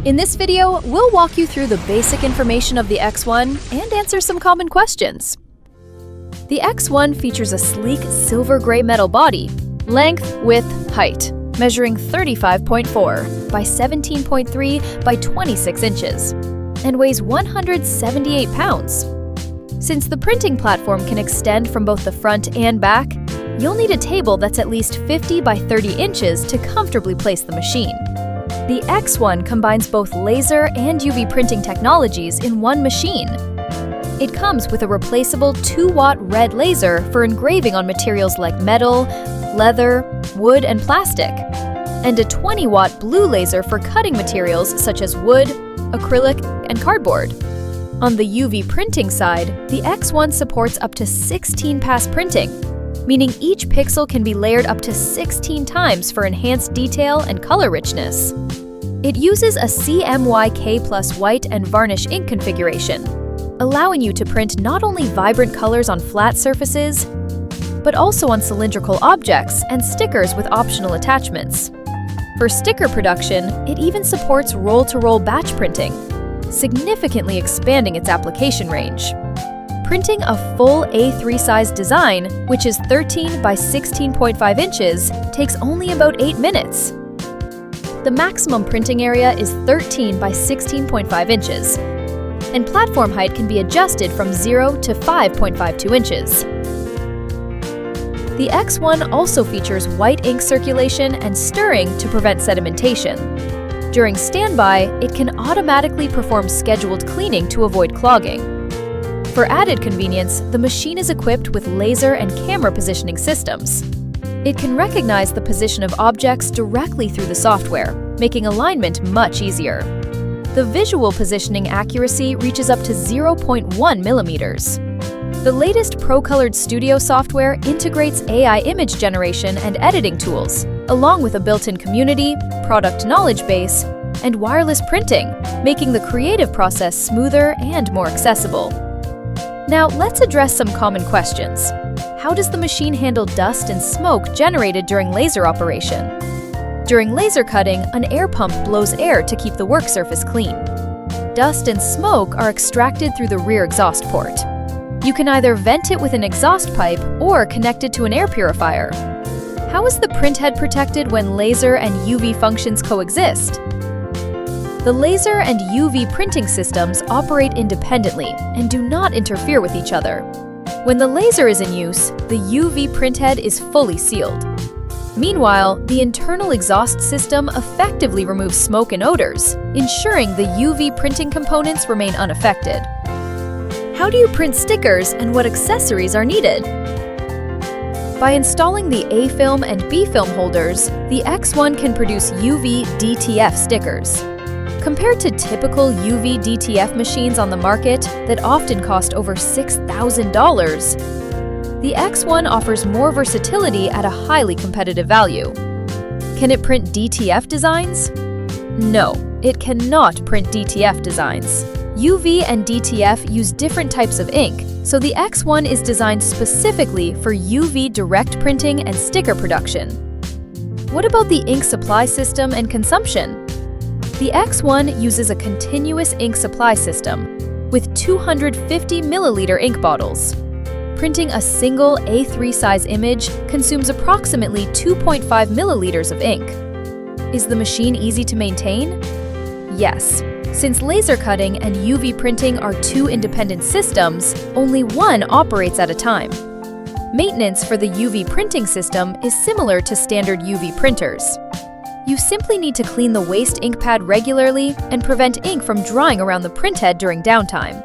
In this video, we'll walk you through the basic information of the X1 and answer some common questions. The X1 features a sleek silver gray metal body, length, width, height, measuring 35.4 by 17.3 by 26 inches, and weighs 178 pounds. Since the printing platform can extend from both the front and back, you'll need a table that's at least 50 by 30 inches to comfortably place the machine. The X1 combines both laser and UV printing technologies in one machine. It comes with a replaceable 2-watt red laser for engraving on materials like metal, leather, wood, and plastic, and a 20-watt blue laser for cutting materials such as wood, acrylic, and cardboard. On the UV printing side, the X1 supports up to 16-pass printing, meaning each pixel can be layered up to 16 times for enhanced detail and color richness. It uses a CMYK plus white and varnish ink configuration, allowing you to print not only vibrant colors on flat surfaces, but also on cylindrical objects and stickers with optional attachments. For sticker production, it even supports roll-to-roll batch printing, significantly expanding its application range. Printing a full A3 size design, which is 13 by 16.5 inches, takes only about 8 minutes. The maximum printing area is 13 by 16.5 inches, and platform height can be adjusted from 0 to 5.52 inches. The X1 also features white ink circulation and stirring to prevent sedimentation. During standby, it can automatically perform scheduled cleaning to avoid clogging. For added convenience, the machine is equipped with laser and camera positioning systems. It can recognize the position of objects directly through the software, making alignment much easier. The visual positioning accuracy reaches up to 0.1 millimeters. The latest Procolored Studio software integrates AI image generation and editing tools, along with a built-in community, product knowledge base, and wireless printing, making the creative process smoother and more accessible. Now, let's address some common questions. How does the machine handle dust and smoke generated during laser operation? During laser cutting, an air pump blows air to keep the work surface clean. Dust and smoke are extracted through the rear exhaust port. You can either vent it with an exhaust pipe or connect it to an air purifier. How is the printhead protected when laser and UV functions coexist? The laser and UV printing systems operate independently and do not interfere with each other. When the laser is in use, the UV printhead is fully sealed. Meanwhile, the internal exhaust system effectively removes smoke and odors, ensuring the UV printing components remain unaffected. How do you print stickers and what accessories are needed? By installing the A-film and B-film holders, the X1 can produce UV DTF stickers. Compared to typical UV DTF machines on the market that often cost over $6,000, the X1 offers more versatility at a highly competitive value. Can it print DTF designs? No, it cannot print DTF designs. UV and DTF use different types of ink, so the X1 is designed specifically for UV direct printing and sticker production. What about the ink supply system and consumption? The X1 uses a continuous ink supply system with 250 milliliter ink bottles. Printing a single A3 size image consumes approximately 2.5 milliliters of ink. Is the machine easy to maintain? Yes. Since laser cutting and UV printing are two independent systems, only one operates at a time. Maintenance for the UV printing system is similar to standard UV printers. You simply need to clean the waste ink pad regularly and prevent ink from drying around the printhead during downtime.